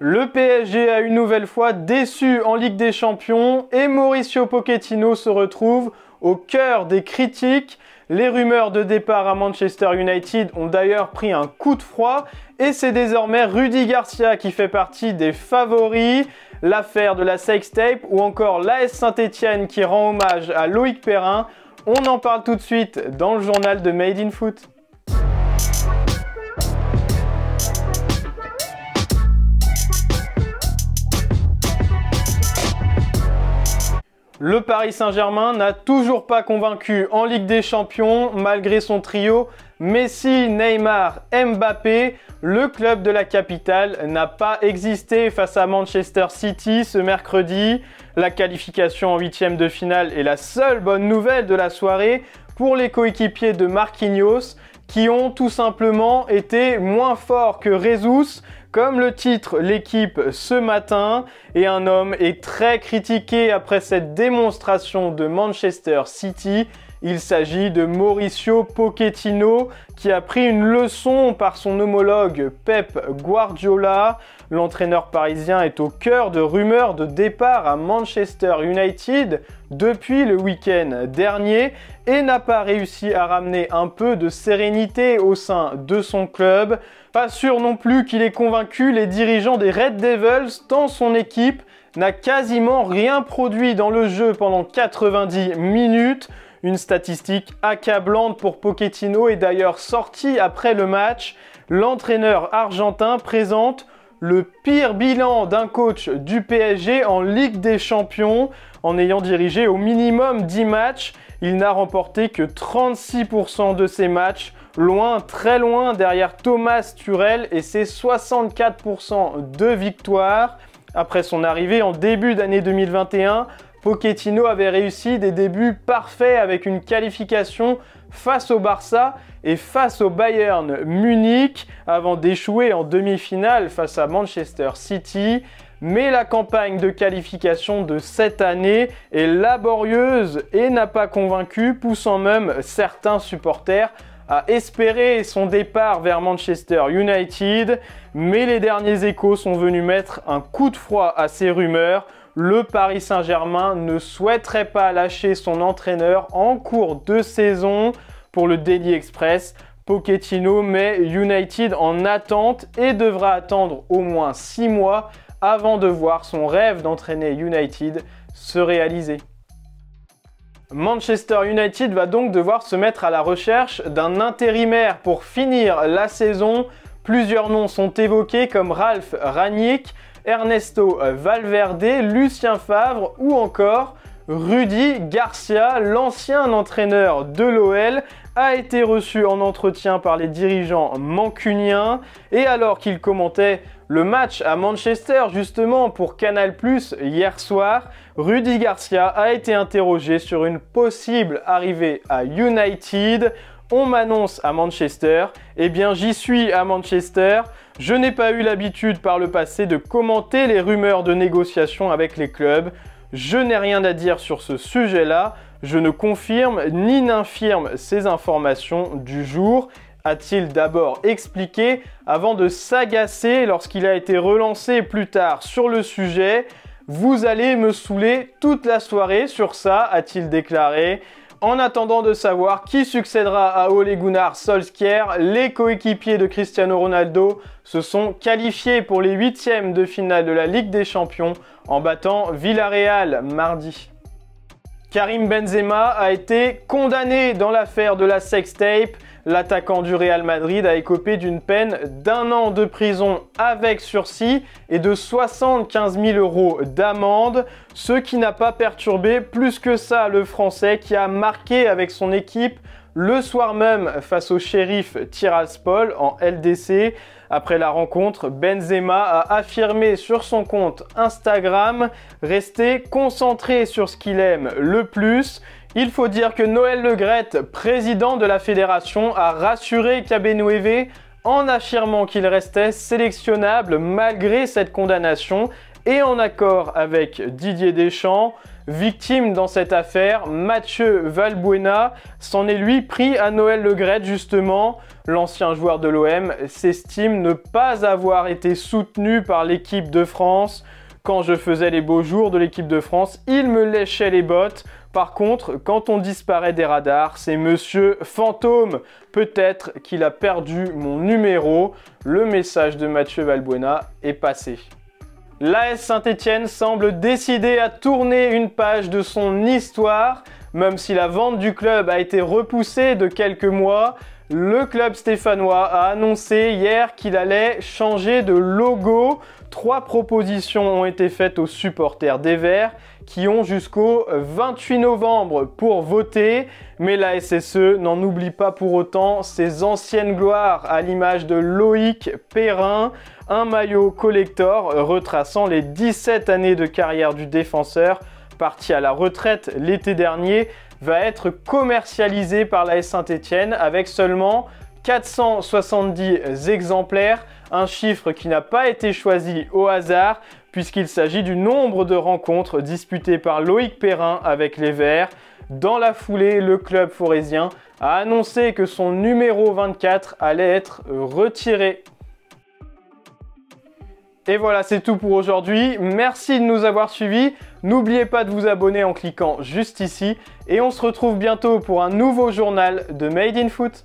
Le PSG a une nouvelle fois déçu en Ligue des Champions et Mauricio Pochettino se retrouve au cœur des critiques. Les rumeurs de départ à Manchester United ont d'ailleurs pris un coup de froid et c'est désormais Rudy Garcia qui fait partie des favoris. L'affaire de la sextape ou encore l'AS Saint-Etienne qui rend hommage à Loïc Perrin. On en parle tout de suite dans le journal de Made in Foot. Le Paris Saint-Germain n'a toujours pas convaincu en Ligue des Champions malgré son trio Messi, Neymar, Mbappé. Le club de la capitale n'a pas existé face à Manchester City ce mercredi. La qualification en 8e de finale est la seule bonne nouvelle de la soirée pour les coéquipiers de Marquinhos qui ont tout simplement été moins forts que Jesus. Comme le titre l'équipe ce matin, et un homme est très critiqué après cette démonstration de Manchester City. Il s'agit de Mauricio Pochettino qui a pris une leçon par son homologue Pep Guardiola. L'entraîneur parisien est au cœur de rumeurs de départ à Manchester United depuis le week-end dernier et n'a pas réussi à ramener un peu de sérénité au sein de son club. Pas sûr non plus qu'il ait convaincu les dirigeants des Red Devils tant son équipe n'a quasiment rien produit dans le jeu pendant 90 minutes. Une statistique accablante pour Pochettino est d'ailleurs sortie après le match. L'entraîneur argentin présente le pire bilan d'un coach du PSG en Ligue des Champions. En ayant dirigé au minimum 10 matchs, il n'a remporté que 36% de ses matchs, loin, très loin derrière Thomas Tuchel et ses 64% de victoires. Après son arrivée en début d'année 2021, Pochettino avait réussi des débuts parfaits avec une qualification face au Barça et face au Bayern Munich avant d'échouer en demi-finale face à Manchester City. Mais la campagne de qualification de cette année est laborieuse et n'a pas convaincu, poussant même certains supporters à espérer son départ vers Manchester United. Mais les derniers échos sont venus mettre un coup de froid à ces rumeurs. Le Paris Saint-Germain ne souhaiterait pas lâcher son entraîneur en cours de saison. Pour le Daily Express, Pochettino met United en attente et devra attendre au moins 6 mois avant de voir son rêve d'entraîner United se réaliser. Manchester United va donc devoir se mettre à la recherche d'un intérimaire pour finir la saison. Plusieurs noms sont évoqués comme Ralf Rangnick, Ernesto Valverde, Lucien Favre ou encore Rudy Garcia, l'ancien entraîneur de l'OL, a été reçu en entretien par les dirigeants mancuniens et alors qu'il commentait le match à Manchester justement pour Canal+ hier soir, Rudy Garcia a été interrogé sur une possible arrivée à United. On m'annonce à Manchester, eh bien j'y suis à Manchester. Je n'ai pas eu l'habitude par le passé de commenter les rumeurs de négociations avec les clubs. Je n'ai rien à dire sur ce sujet-là. Je ne confirme ni n'infirme ces informations du jour, a-t-il d'abord expliqué avant de s'agacer lorsqu'il a été relancé plus tard sur le sujet. Vous allez me saouler toute la soirée sur ça, a-t-il déclaré. En attendant de savoir qui succédera à Ole Gunnar Solskjaer, les coéquipiers de Cristiano Ronaldo se sont qualifiés pour les 8e de finale de la Ligue des Champions en battant Villarreal mardi. Karim Benzema a été condamné dans l'affaire de la sextape. L'attaquant du Real Madrid a écopé d'une peine d'1 an de prison avec sursis et de 75 000 € d'amende, ce qui n'a pas perturbé plus que ça le Français qui a marqué avec son équipe le soir même face au Sheriff Tiraspol en LDC. Après la rencontre, Benzema a affirmé sur son compte Instagram rester concentré sur ce qu'il aime le plus. Il faut dire que Noël Le Graët, président de la fédération, a rassuré Kabenouévé en affirmant qu'il restait sélectionnable malgré cette condamnation et en accord avec Didier Deschamps. Victime dans cette affaire, Mathieu Valbuena s'en est lui pris à Noël Le Graët justement. L'ancien joueur de l'OM s'estime ne pas avoir été soutenu par l'équipe de France. Quand je faisais les beaux jours de l'équipe de France, il me léchait les bottes. Par contre, quand on disparaît des radars, c'est Monsieur Fantôme. Peut-être qu'il a perdu mon numéro. Le message de Mathieu Valbuena est passé. L'AS Saint-Étienne semble décidé à tourner une page de son histoire. Même si la vente du club a été repoussée de quelques mois, le club stéphanois a annoncé hier qu'il allait changer de logo. 3 propositions ont été faites aux supporters des Verts qui ont jusqu'au 28 novembre pour voter. Mais la SSE n'en oublie pas pour autant ses anciennes gloires à l'image de Loïc Perrin. Un maillot collector retraçant les 17 années de carrière du défenseur, parti à la retraite l'été dernier, va être commercialisé par l'AS Saint-Étienne avec seulement 470 exemplaires, un chiffre qui n'a pas été choisi au hasard puisqu'il s'agit du nombre de rencontres disputées par Loïc Perrin avec les Verts. Dans la foulée, le club forésien a annoncé que son numéro 24 allait être retiré. Et voilà, c'est tout pour aujourd'hui. Merci de nous avoir suivis. N'oubliez pas de vous abonner en cliquant juste ici. Et on se retrouve bientôt pour un nouveau journal de Made in Foot.